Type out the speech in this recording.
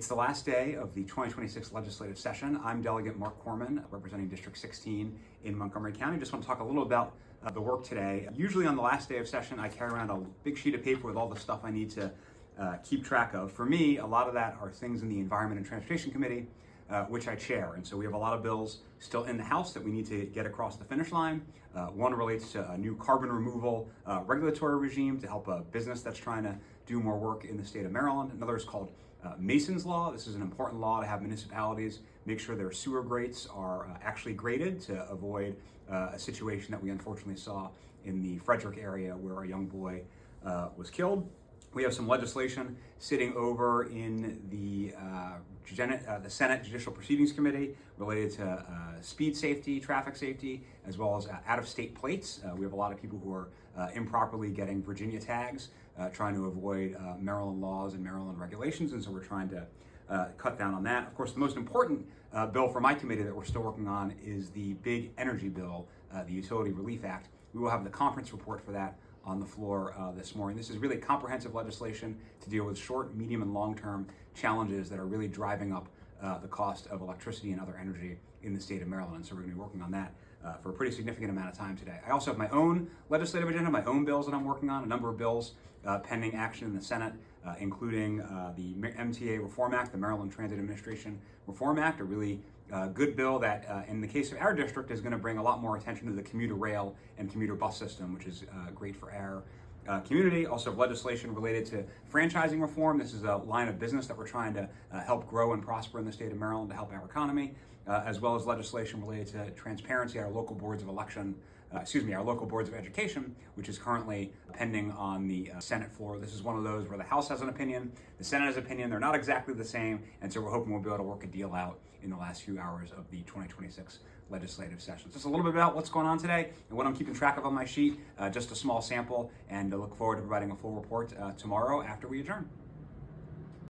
It's the last day of the 2026 legislative session. I'm Delegate Mark Corman, representing District 16 in Montgomery County. Just want to talk a little about the work today. Usually on the last day of session, I carry around a big sheet of paper with all the stuff I need to keep track of. For me, a lot of that are things in the Environment and Transportation Committee, which I chair. And so we have a lot of bills still in the House that we need to get across the finish line. One relates to a new carbon removal regulatory regime to help a business that's trying to do more work in the state of Maryland. Another is called Mason's Law. This is an important law to have municipalities make sure their sewer grates are actually graded to avoid a situation that we unfortunately saw in the Frederick area where a young boy was killed. We have some legislation sitting over in the Senate Judicial Proceedings Committee related to speed safety, traffic safety, as well as out-of-state plates. We have a lot of people who are improperly getting Virginia tags, trying to avoid Maryland laws and Maryland regulations, and so we're trying to cut down on that. Of course, the most important bill for my committee that we're still working on is the big energy bill, the Utility Relief Act. We will have the conference report for that on the floor this morning. This is really comprehensive legislation to deal with short, medium, and long-term challenges that are really driving up the cost of electricity and other energy in the state of Maryland. And so we're going to be working on that for a pretty significant amount of time today. I also have my own legislative agenda, my own bills that I'm working on, a number of bills pending action in the Senate, including the MTA Reform Act, the Maryland Transit Administration Reform Act, a really good bill that, in the case of our district, is going to bring a lot more attention to the commuter rail and commuter bus system, which is great for our community. Also have legislation related to franchising reform. This is a line of business that we're trying to help grow and prosper in the state of Maryland to help our economy, as well as legislation related to transparency at our local boards of election, our local boards of education, which is currently pending on the Senate floor. This is one of those where the House has an opinion, the Senate has an opinion, they're not exactly the same, and so we're hoping we'll be able to work a deal out in the last few hours of the 2026 legislative session. Just a little bit about what's going on today and what I'm keeping track of on my sheet, just a small sample, and I look forward to providing a full report tomorrow after we adjourn.